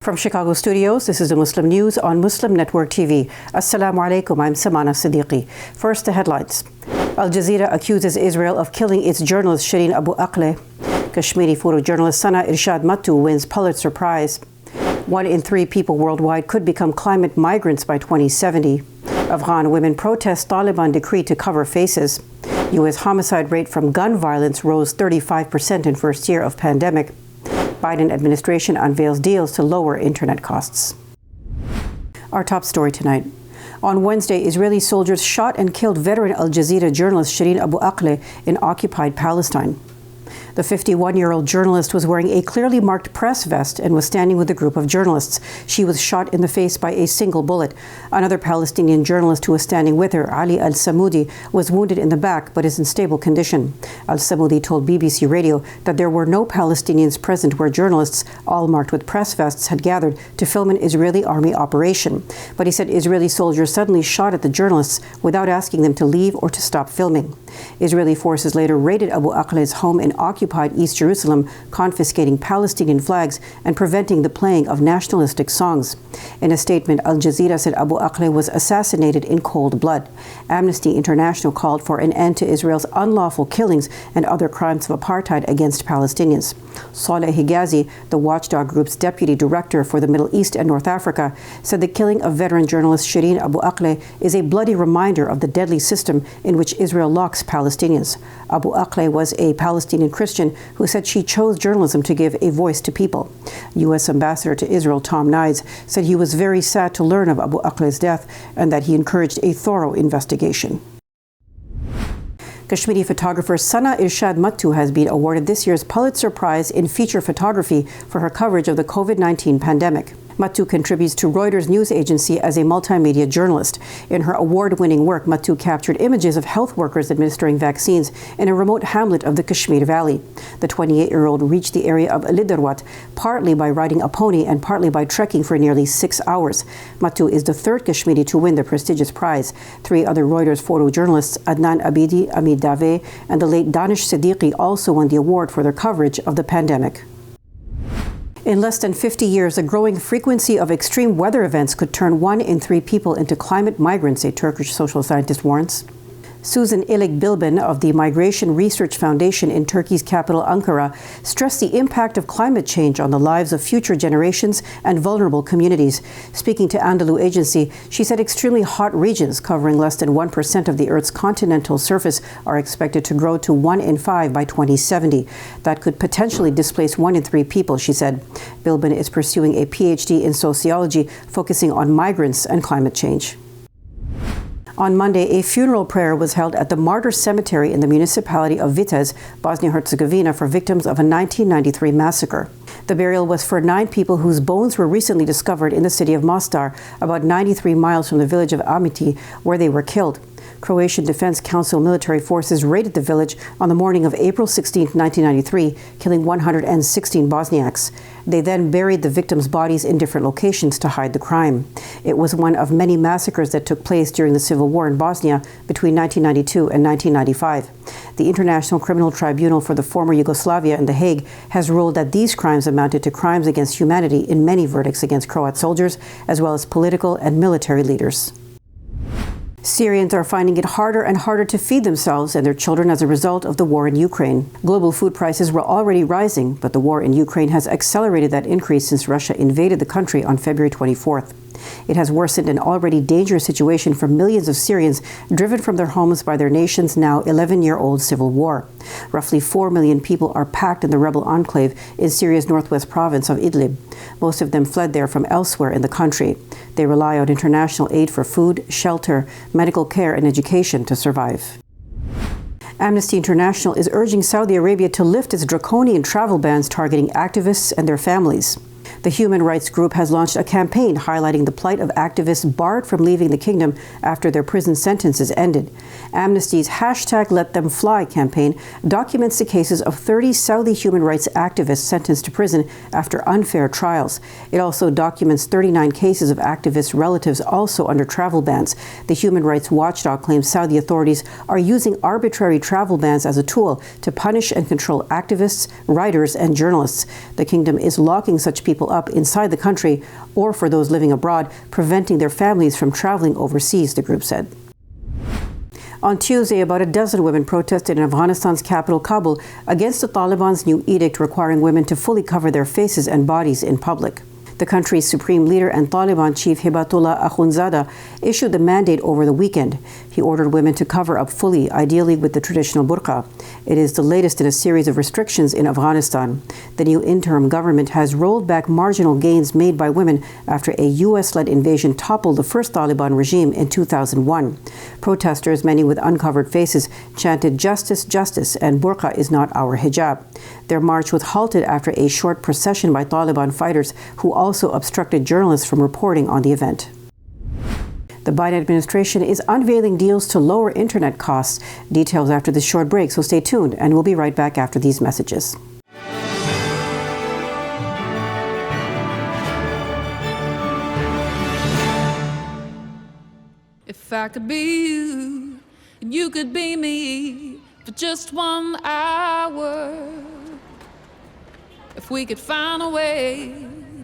From Chicago studios, this is the Muslim News on Muslim Network TV. Assalamu alaikum, I'm Samana, Siddiqui. First, the headlines. Al-Jazeera accuses Israel of killing its journalist Shireen Abu Akleh. Kashmiri photojournalist Sana Irshad Mattoo wins Pulitzer Prize. 1 in 3 people worldwide could become climate migrants by 2070. Afghan women protest Taliban decree to cover faces. U.S. homicide rate from gun violence rose 35% in first year of pandemic. Biden administration unveils deals to lower internet costs. Our top story tonight. On Wednesday, Israeli soldiers shot and killed veteran Al-Jazeera journalist Shireen Abu Akleh in occupied Palestine. The 51-year-old journalist was wearing a clearly marked press vest and was standing with a group of journalists. She was shot in the face by a single bullet. Another Palestinian journalist who was standing with her, Ali Al-Samoudi, was wounded in the back but is in stable condition. Al-Samoudi told BBC Radio that there were no Palestinians present where journalists, all marked with press vests, had gathered to film an Israeli army operation. But he said Israeli soldiers suddenly shot at the journalists without asking them to leave or to stop filming. Israeli forces later raided Abu Akleh's home in occupied East Jerusalem, confiscating Palestinian flags and preventing the playing of nationalistic songs. In a statement, Al Jazeera said Abu Akleh was assassinated in cold blood. Amnesty International called for an end to Israel's unlawful killings and other crimes of apartheid against Palestinians. Saleh Higazi, the watchdog group's deputy director for the Middle East and North Africa, said the killing of veteran journalist Shireen Abu Akleh is a bloody reminder of the deadly system in which Israel locks Palestinians. Abu Akleh was a Palestinian Christian who said she chose journalism to give a voice to people. U.S. Ambassador to Israel Tom Nides said he was very sad to learn of Abu Akleh's death and that he encouraged a thorough investigation. Kashmiri photographer Sana Irshad Mattoo has been awarded this year's Pulitzer Prize in feature photography for her coverage of the COVID-19 pandemic. Mattoo contributes to Reuters news agency as a multimedia journalist. In her award-winning work, Mattoo captured images of health workers administering vaccines in a remote hamlet of the Kashmir Valley. The 28-year-old reached the area of Liderwat partly by riding a pony and partly by trekking for nearly 6 hours. Mattoo is the third Kashmiri to win the prestigious prize. 3 other Reuters photojournalists, Adnan Abidi, Amit Dave, and the late Danish Siddiqui, also won the award for their coverage of the pandemic. In less than 50 years, a growing frequency of extreme weather events could turn 1 in 3 people into climate migrants, a Turkish social scientist warns. Susan Ilik Bilben of the Migration Research Foundation in Turkey's capital Ankara stressed the impact of climate change on the lives of future generations and vulnerable communities. Speaking to Anadolu Agency, she said extremely hot regions covering less than 1% of the Earth's continental surface are expected to grow to 1 in 5 by 2070. That could potentially displace 1 in 3 people, she said. Bilben is pursuing a PhD in sociology focusing on migrants and climate change. On Monday, a funeral prayer was held at the Martyr Cemetery in the municipality of Vitez, Bosnia-Herzegovina, for victims of a 1993 massacre. The burial was for 9 people whose bones were recently discovered in the city of Mostar, about 93 miles from the village of Ahmici, where they were killed. Croatian Defense Council military forces raided the village on the morning of April 16, 1993, killing 116 Bosniaks. They then buried the victims' bodies in different locations to hide the crime. It was one of many massacres that took place during the civil war in Bosnia between 1992 and 1995. The International Criminal Tribunal for the former Yugoslavia in The Hague has ruled that these crimes amounted to crimes against humanity in many verdicts against Croat soldiers, as well as political and military leaders. Syrians are finding it harder and harder to feed themselves and their children as a result of the war in Ukraine. Global food prices were already rising, but the war in Ukraine has accelerated that increase since Russia invaded the country on February 24th. It has worsened an already dangerous situation for millions of Syrians driven from their homes by their nation's now 11-year-old civil war. Roughly 4 million people are packed in the rebel enclave in Syria's northwest province of Idlib. Most of them fled there from elsewhere in the country. They rely on international aid for food, shelter, medical care, and education to survive. Amnesty International is urging Saudi Arabia to lift its draconian travel bans targeting activists and their families. The human rights group has launched a campaign highlighting the plight of activists barred from leaving the kingdom after their prison sentences ended. Amnesty's #LetThemFly campaign documents the cases of 30 Saudi human rights activists sentenced to prison after unfair trials. It also documents 39 cases of activists' relatives also under travel bans. The human rights watchdog claims Saudi authorities are using arbitrary travel bans as a tool to punish and control activists, writers, and journalists. The kingdom is locking such people people up inside the country or for those living abroad, preventing their families from traveling overseas, the group said. On Tuesday, about a dozen women protested in Afghanistan's capital, Kabul, against the Taliban's new edict requiring women to fully cover their faces and bodies in public. The country's supreme leader and Taliban chief Hibatullah Akhundzada issued the mandate over the weekend. He ordered women to cover up fully, ideally with the traditional burqa. It is the latest in a series of restrictions in Afghanistan. The new interim government has rolled back marginal gains made by women after a U.S.-led invasion toppled the first Taliban regime in 2001. Protesters, many with uncovered faces, chanted "Justice, justice," and "Burqa is not our hijab." Their march was halted after a short procession by Taliban fighters who also obstructed journalists from reporting on the event. The Biden administration is unveiling deals to lower internet costs. Details after this short break, so stay tuned, and we'll be right back after these messages. If I could be you, and you could be me for just 1 hour. If we could find a way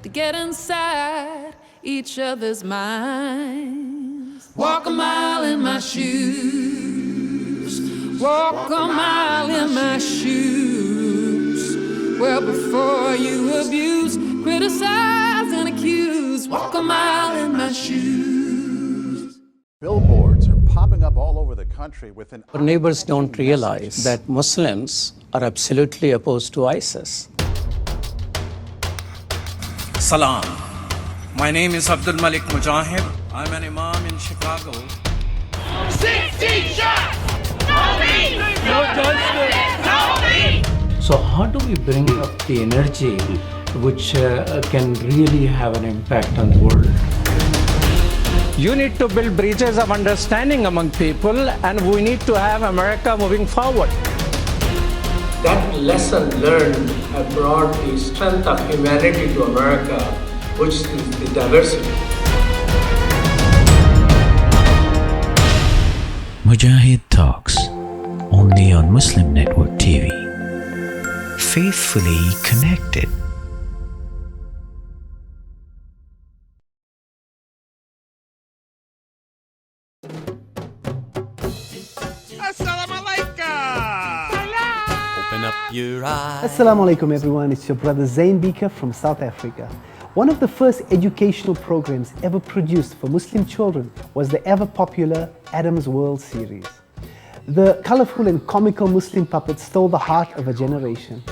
to get inside each other's minds. Walk a mile in my shoes. Walk a mile in my shoes. Well, before you abuse, criticize and accuse. Walk a mile in my shoes. Billboards are popping up all over the country with an... Our neighbors don't realize that Muslims are absolutely opposed to ISIS. Salam. My name is Abdul Malik Mujahid. I'm an imam in Chicago. 16 shots! No me! No justice! No me! So how do we bring up the energy which can really have an impact on the world? You need to build bridges of understanding among people, and we need to have America moving forward. That lesson learned have brought the strength of humanity to America, which is the diversity. Mujahid Talks, only on Muslim Network TV. Faithfully connected. Assalamu alaikum everyone, it's your brother Zain Bika from South Africa. One of the first educational programs ever produced for Muslim children was the ever popular Adam's World series. The colorful and comical Muslim puppets stole the heart of a generation.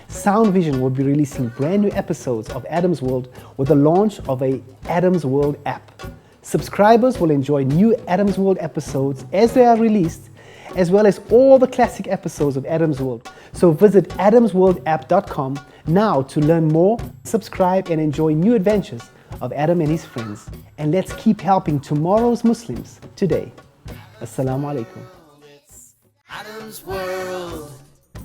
Sound Vision will be releasing brand new episodes of Adam's World with the launch of a Adam's World app. Subscribers will enjoy new Adam's World episodes as they are released, as well as all the classic episodes of Adam's World. So visit adamsworldapp.com now to learn more, subscribe and enjoy new adventures of Adam and his friends. And let's keep helping tomorrow's Muslims today. Assalamu alaikum. Adam's World.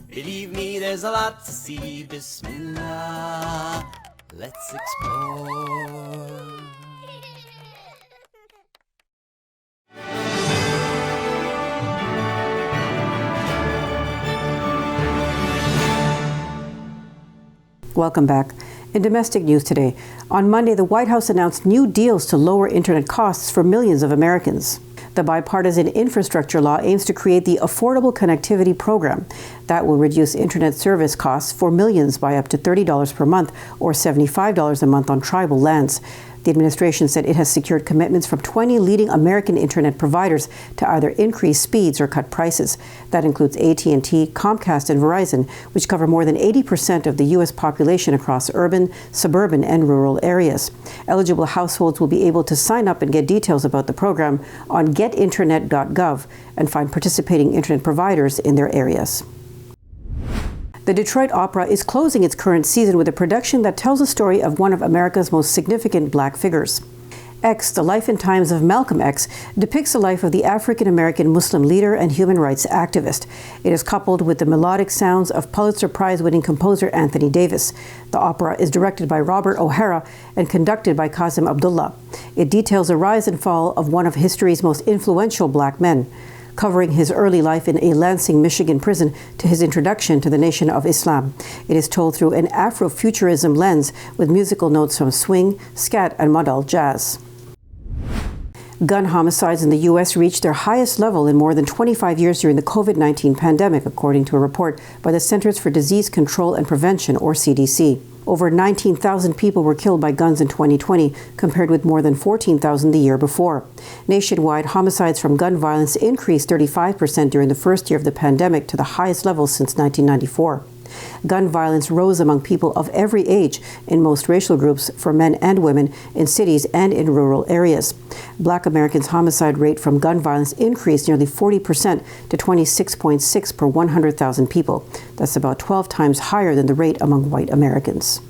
Believe me, there's a lot to see. Bismillah. Let's explore. Welcome back. In domestic news today, on Monday, the White House announced new deals to lower internet costs for millions of Americans. The bipartisan infrastructure law aims to create the Affordable Connectivity Program that will reduce internet service costs for millions by up to $30 per month or $75 a month on tribal lands. The administration said it has secured commitments from 20 leading American internet providers to either increase speeds or cut prices. That includes AT&T, Comcast, and Verizon, which cover more than 80% of the U.S. population across urban, suburban, and rural areas. Eligible households will be able to sign up and get details about the program on getinternet.gov and find participating internet providers in their areas. The Detroit Opera is closing its current season with a production that tells the story of one of America's most significant black figures. X, The Life and Times of Malcolm X, depicts the life of the African-American Muslim leader and human rights activist. It is coupled with the melodic sounds of Pulitzer Prize-winning composer Anthony Davis. The opera is directed by Robert O'Hara and conducted by Kazim Abdullah. It details the rise and fall of one of history's most influential black men. covering his early life in a Lansing, Michigan prison to his introduction to the Nation of Islam. It is told through an Afrofuturism lens with musical notes from swing, scat, and modal jazz. Gun homicides in the U.S. reached their highest level in more than 25 years during the COVID-19 pandemic, according to a report by the Centers for Disease Control and Prevention, or CDC. Over 19,000 people were killed by guns in 2020, compared with more than 14,000 the year before. Nationwide, homicides from gun violence increased 35% during the first year of the pandemic to the highest level since 1994. Gun violence rose among people of every age in most racial groups, for men and women, in cities and in rural areas. Black Americans' homicide rate from gun violence increased nearly 40% to 26.6 per 100,000 people. That's about 12 times higher than the rate among white Americans.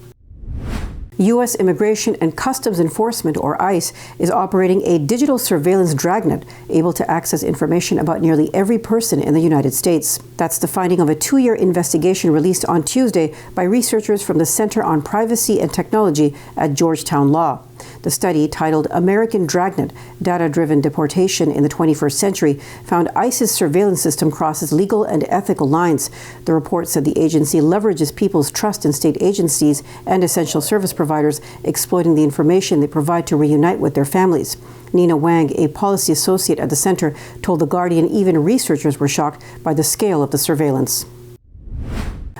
U.S. Immigration and Customs Enforcement, or ICE, is operating a digital surveillance dragnet able to access information about nearly every person in the United States. That's the finding of a 2-year investigation released on Tuesday by researchers from the Center on Privacy and Technology at Georgetown Law. The study, titled American Dragnet, Data-Driven Deportation in the 21st Century, found ICE's surveillance system crosses legal and ethical lines. The report said the agency leverages people's trust in state agencies and essential service providers, exploiting the information they provide to reunite with their families. Nina Wang, a policy associate at the center, told The Guardian even researchers were shocked by the scale of the surveillance.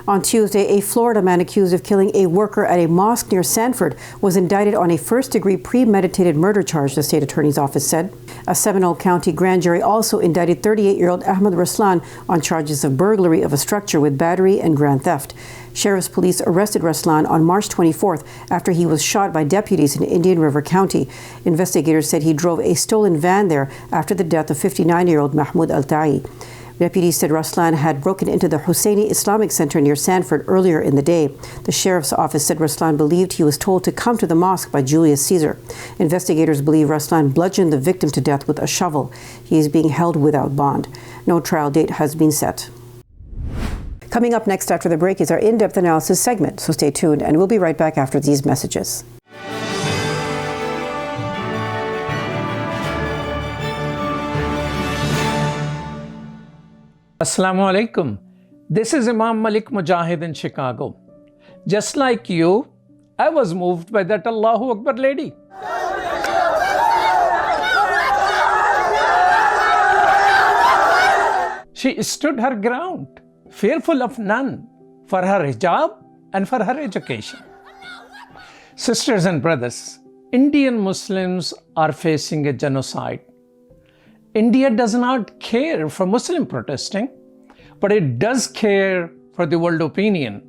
On Tuesday, a Florida man accused of killing a worker at a mosque near Sanford was indicted on a first-degree premeditated murder charge, the state attorney's office said. A Seminole County grand jury also indicted 38-year-old Ahmed Raslan on charges of burglary of a structure with battery and grand theft. Sheriff's police arrested Raslan on March 24th after he was shot by deputies in Indian River County. Investigators said he drove a stolen van there after the death of 59-year-old Mahmoud Al-Ta'i. Deputies said Raslan had broken into the Husseini Islamic Center near Sanford earlier in the day. The sheriff's office said Raslan believed he was told to come to the mosque by Julius Caesar. Investigators believe Raslan bludgeoned the victim to death with a shovel. He is being held without bond. No trial date has been set. Coming up next after the break is our in-depth analysis segment, so stay tuned, and we'll be right back after these messages. Assalamu alaikum. This is Imam Malik Mujahid in Chicago. Just like you, I was moved by that Allahu Akbar lady. She stood her ground, fearful of none, for her hijab and for her education. Sisters and brothers, Indian Muslims are facing a genocide. India does not care for Muslim protesting, but it does care for the world opinion.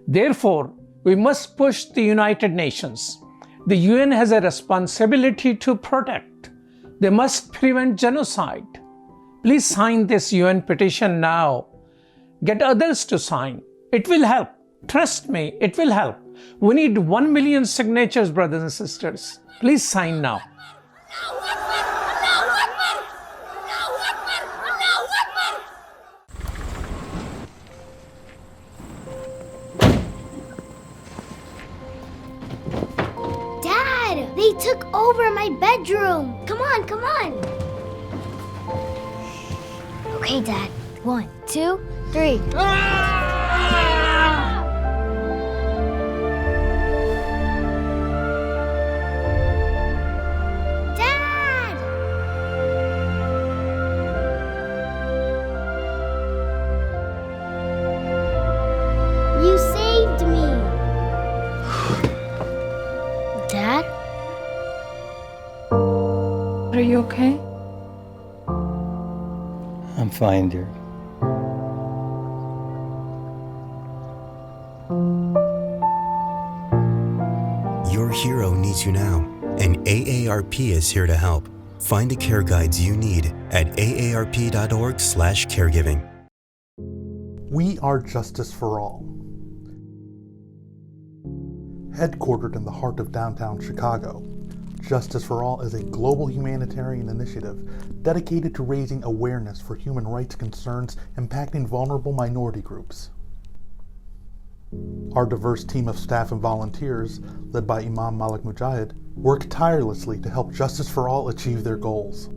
Therefore, we must push the United Nations. The UN has a responsibility to protect. They must prevent genocide. Please sign this UN petition now. Get others to sign. It will help. Trust me, it will help. We need 1 million signatures, brothers and sisters. Please sign now. They took over my bedroom. Come on, come on. Okay, Dad. 1, 2, 3. Dad! You saved me. Dad? Are you okay? I'm fine, dear. Your hero needs you now, and AARP is here to help. Find the care guides you need at aarp.org/caregiving. We are Justice for All. Headquartered in the heart of downtown Chicago, Justice for All is a global humanitarian initiative dedicated to raising awareness for human rights concerns impacting vulnerable minority groups. Our diverse team of staff and volunteers, led by Imam Malik Mujahid, work tirelessly to help Justice for All achieve their goals.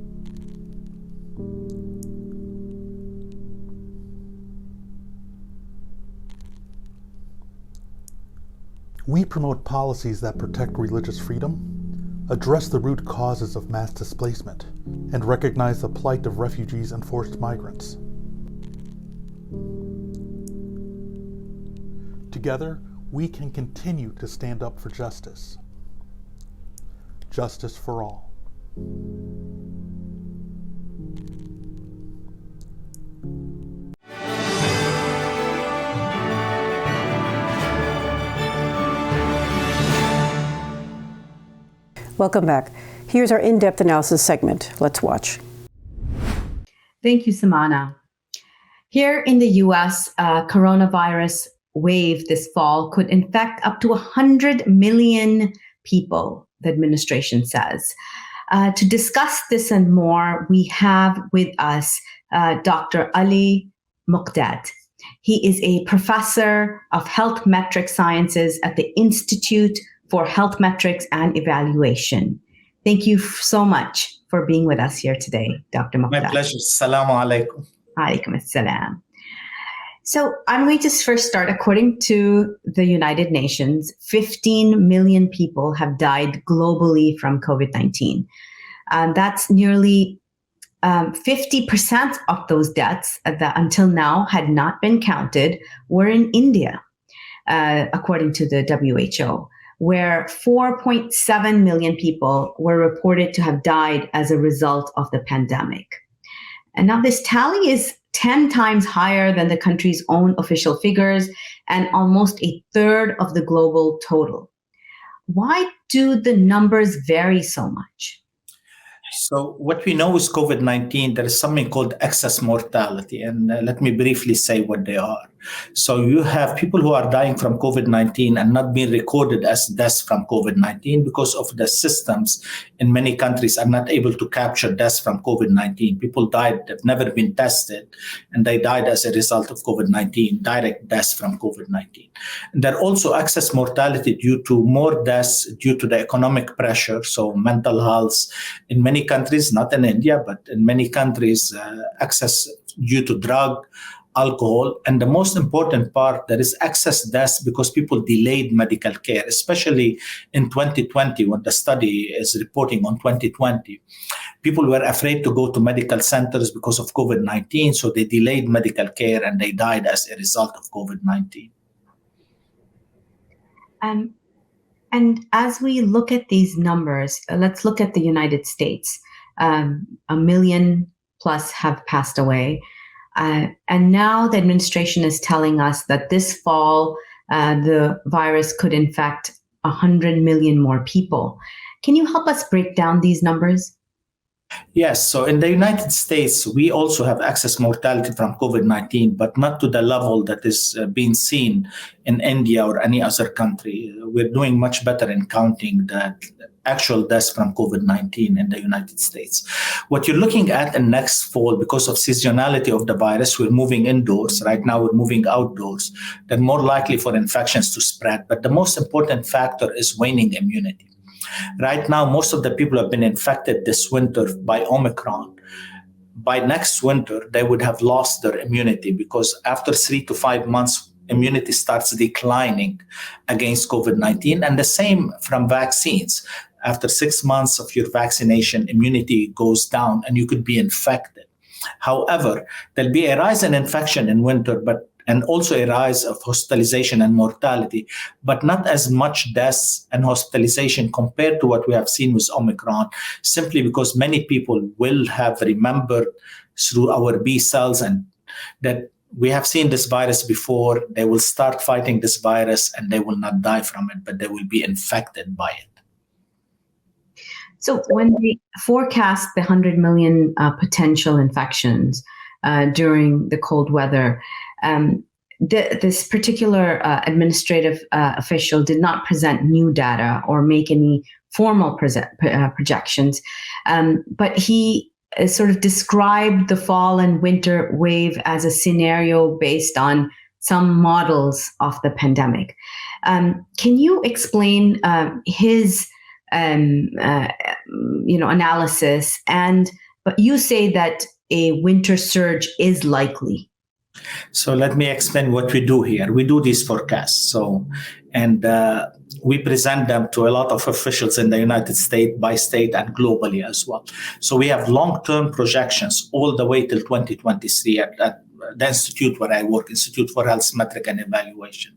We promote policies that protect religious freedom, address the root causes of mass displacement, and recognize the plight of refugees and forced migrants. Together, we can continue to stand up for justice. Justice for all. Welcome back. Here's our in-depth analysis segment. Let's watch. Thank you, Samana. Here in the US, coronavirus wave this fall could infect up to 100 million people, the administration says. To discuss this and more, we have with us Dr. Ali Mokdad. He is a professor of health metric sciences at the Institute for Health Metrics and Evaluation. Thank you so much for being with us here today, Dr. Mokdad. My pleasure. Assalamu alaikum. Alaikum assalam. So I'm going to first start. According to the United Nations, 15 million people have died globally from COVID-19. That's nearly 50% of those deaths that until now had not been counted were in India, according to the WHO, where 4.7 million people were reported to have died as a result of the pandemic. And now this tally is 10 times higher than the country's own official figures and almost a third of the global total. Why do the numbers vary so much? So what we know is COVID-19, there is something called excess mortality. And let me briefly say what they are. So you have people who are dying from COVID-19 and not being recorded as deaths from COVID-19 because of the systems in many countries are not able to capture deaths from COVID-19. People died, they've never been tested, and they died as a result of COVID-19, direct deaths from COVID-19. And there are also excess mortality due to more deaths due to the economic pressure, so mental health in many countries, not in India, but in many countries, excess due to drug, alcohol, and the most important part, there is excess deaths because people delayed medical care, especially in 2020 when the study is reporting on 2020. People were afraid to go to medical centers because of COVID-19, so they delayed medical care and they died as a result of COVID-19. And as we look at these numbers, let's look at the United States. 1 million plus have passed away. And now the administration is telling us that this fall, the virus could infect 100 million more people. Can you help us break down these numbers? Yes. So in the United States, we also have excess mortality from COVID-19, but not to the level that is being seen in India or any other country. We're doing much better in counting the actual deaths from COVID-19 in the United States. What you're looking at in next fall, because of seasonality of the virus, we're moving indoors. Right now, we're moving outdoors. They're more likely for infections to spread. But the most important factor is waning immunity. Right now, most of the people have been infected this winter by Omicron. By next winter, they would have lost their immunity because after 3 to 5 months, immunity starts declining against COVID-19. And the same from vaccines. After 6 months of your vaccination, immunity goes down and you could be infected. However, there'll be a rise in infection in winter, and also a rise of hospitalization and mortality, but not as much deaths and hospitalization compared to what we have seen with Omicron, simply because many people will have remembered through our B cells and that we have seen this virus before. They will start fighting this virus and they will not die from it, but they will be infected by it. So when we forecast the 100 million potential infections during the cold weather, this particular administrative official did not present new data or make any formal projections, but he sort of described the fall and winter wave as a scenario based on some models of the pandemic. Can you explain his analysis? But you say that a winter surge is likely. So let me explain what we do here. We do these forecasts. We present them to a lot of officials in the United States, by state, and globally as well. So we have long-term projections all the way till 2023 at the institute where I work, Institute for Health Metric and Evaluation.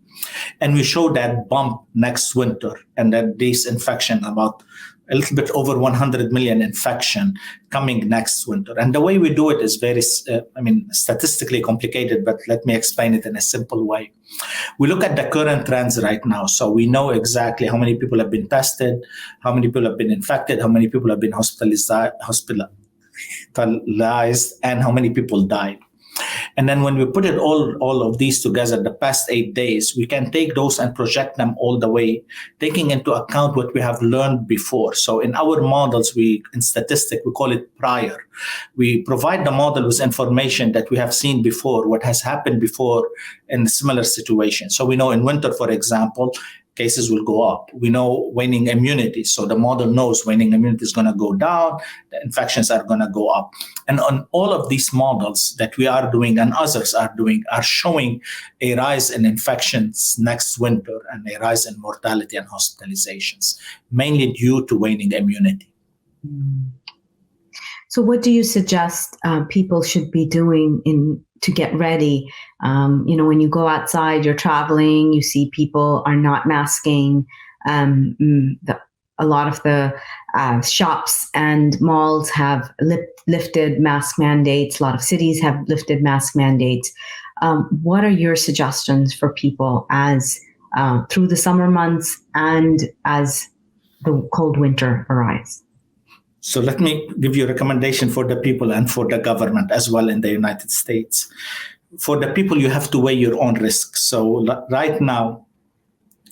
And we show that bump next winter, and that this infection, about a little bit over 100 million infection coming next winter. And the way we do it is very, statistically complicated, but let me explain it in a simple way. We look at the current trends right now. So we know exactly how many people have been tested, how many people have been infected, how many people have been hospitalized, and how many people died. And then when we put it all of these together, the past 8 days, we can take those and project them all the way, taking into account what we have learned before. So in our models, in statistics, we call it prior. We provide the model with information that we have seen before, what has happened before in similar situations. So we know in winter, for example, cases will go up. We know waning immunity. So the model knows waning immunity is going to go down, the infections are going to go up. And on all of these models that we are doing and others are doing are showing a rise in infections next winter and a rise in mortality and hospitalizations, mainly due to waning immunity. So what do you suggest people should be doing to get ready? When you go outside, you're traveling, you see people are not masking. A lot of the shops and malls have lifted mask mandates. A lot of cities have lifted mask mandates. What are your suggestions for people as through the summer months and as the cold winter arrives? So let me give you a recommendation for the people and for the government as well in the United States. For the people, you have to weigh your own risk. So right now,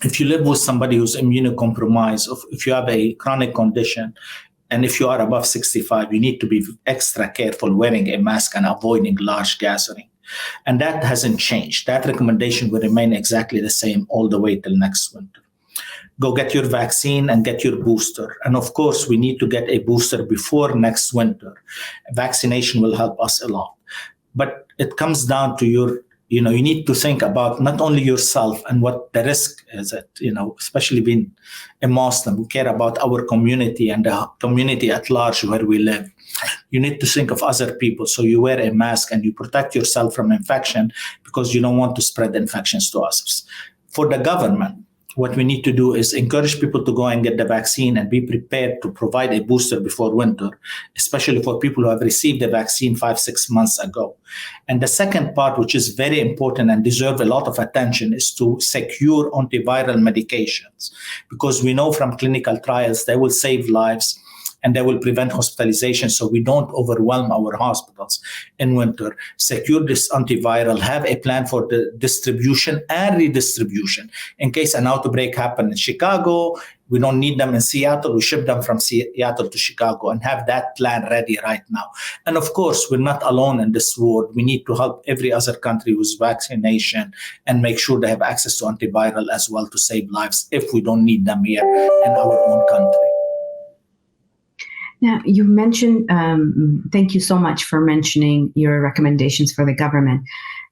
if you live with somebody who's immunocompromised, if you have a chronic condition, and if you are above 65, you need to be extra careful wearing a mask and avoiding large gathering. And that hasn't changed. That recommendation will remain exactly the same all the way till next winter. Go get your vaccine and get your booster. And of course, we need to get a booster before next winter. Vaccination will help us a lot. But it comes down to you need to think about not only yourself and what the risk is, especially being a Muslim, we care about our community and the community at large where we live. You need to think of other people. So you wear a mask and you protect yourself from infection because you don't want to spread infections to others. For the government, what we need to do is encourage people to go and get the vaccine and be prepared to provide a booster before winter, especially for people who have received the vaccine 5-6 months ago. And the second part, which is very important and deserves a lot of attention, is to secure antiviral medications, because we know from clinical trials they will save lives and they will prevent hospitalization, so we don't overwhelm our hospitals in winter. Secure this antiviral, have a plan for the distribution and redistribution. In case an outbreak happens in Chicago, we don't need them in Seattle, we ship them from Seattle to Chicago, and have that plan ready right now. And of course, we're not alone in this war. We need to help every other country with vaccination and make sure they have access to antiviral as well to save lives if we don't need them here in our own country. Now, you mentioned, thank you so much for mentioning your recommendations for the government.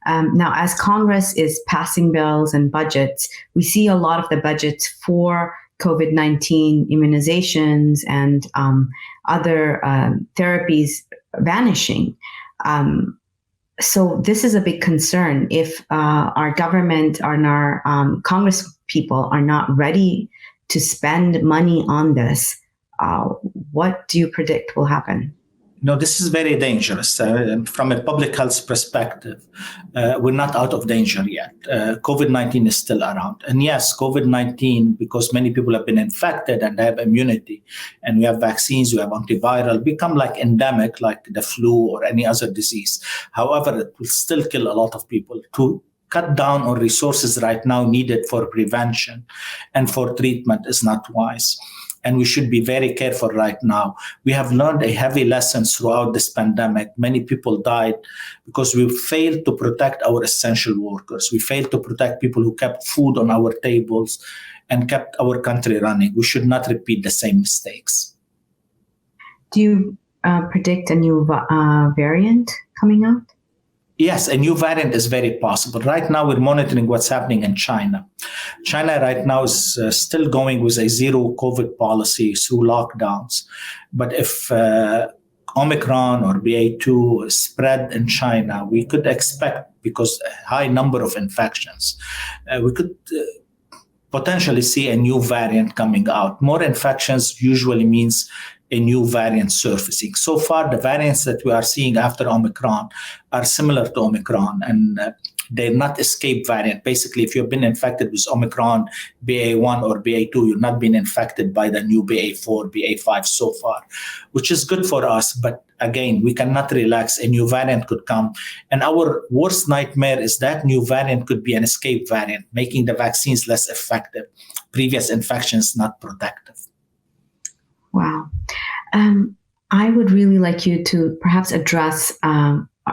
Now, as Congress is passing bills and budgets, we see a lot of the budgets for COVID-19 immunizations and other therapies vanishing. So this is a big concern. If our government and our Congress people are not ready to spend money on this, what do you predict will happen? No, this is very dangerous. From a public health perspective, we're not out of danger yet. COVID-19 is still around. And yes, COVID-19, because many people have been infected and they have immunity, and we have vaccines, we have antiviral, become like endemic, like the flu or any other disease. However, it will still kill a lot of people. To cut down on resources right now needed for prevention and for treatment is not wise. And we should be very careful right now. We have learned a heavy lessons throughout this pandemic. Many people died because we failed to protect our essential workers. We failed to protect people who kept food on our tables and kept our country running. We should not repeat the same mistakes. Do you predict a new variant coming out? Yes, a new variant is very possible. Right now, we're monitoring what's happening in China. China right now is still going with a zero COVID policy through lockdowns. But if Omicron or BA2 spread in China, we could expect, because a high number of infections, we could potentially see a new variant coming out. More infections usually means a new variant surfacing. So far, the variants that we are seeing after Omicron are similar to Omicron, and they're not escape variant. Basically, if you've been infected with Omicron, BA1 or BA2, you've not been infected by the new BA4, BA5 so far, which is good for us. But again, we cannot relax. A new variant could come. And our worst nightmare is that new variant could be an escape variant, making the vaccines less effective. Previous infections not protective. Wow. I would really like you to perhaps address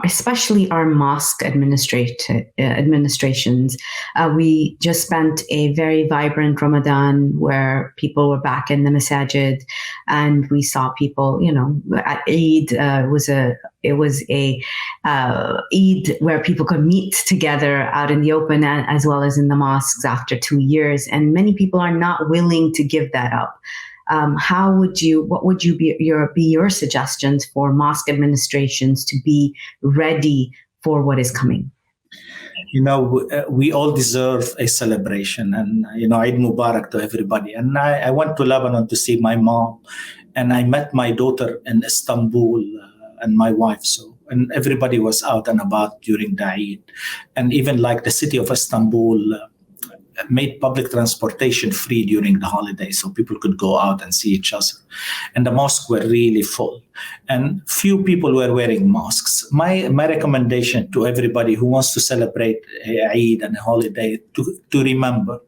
especially our mosque administrations. We just spent a very vibrant Ramadan where people were back in the masajid, and we saw people, at Eid. It was a Eid where people could meet together out in the open as well as in the mosques after 2 years, and many people are not willing to give that up. What would be your suggestions for mosque administrations to be ready for what is coming? We all deserve a celebration, and Eid Mubarak to everybody. And I went to Lebanon to see my mom, and I met my daughter in Istanbul and my wife. And everybody was out and about during the Eid, and even like the city of Istanbul made public transportation free during the holidays, so people could go out and see each other. And the mosques were really full, and few people were wearing masks. My recommendation to everybody who wants to celebrate Eid and a holiday to remember,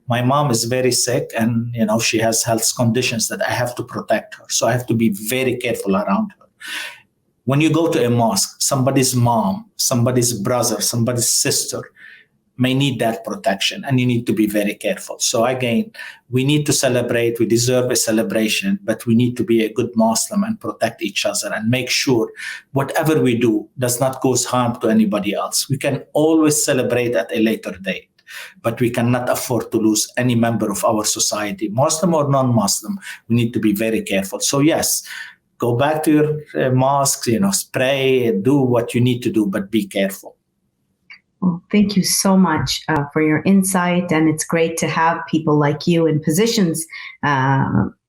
my mom is very sick, and she has health conditions that I have to protect her. So I have to be very careful around her. When you go to a mosque, somebody's mom, somebody's brother, somebody's sister may need that protection, and you need to be very careful. So again, we need to celebrate. We deserve a celebration, but we need to be a good Muslim and protect each other and make sure whatever we do does not cause harm to anybody else. We can always celebrate at a later date, but we cannot afford to lose any member of our society, Muslim or non-Muslim. We need to be very careful. So yes, go back to your mosques, pray, do what you need to do, but be careful. Well, thank you so much for your insight, and it's great to have people like you in positions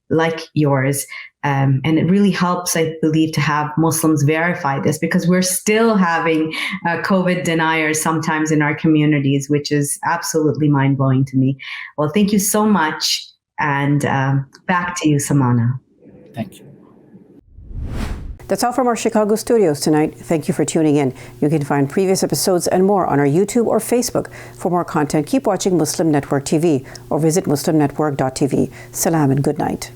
like yours. And it really helps, I believe, to have Muslims verify this, because we're still having COVID deniers sometimes in our communities, which is absolutely mind-blowing to me. Well, thank you so much, and back to you, Samana. Thank you. That's all from our Chicago studios tonight. Thank you for tuning in. You can find previous episodes and more on our YouTube or Facebook. For more content, keep watching Muslim Network TV or visit muslimnetwork.tv. Salam and good night.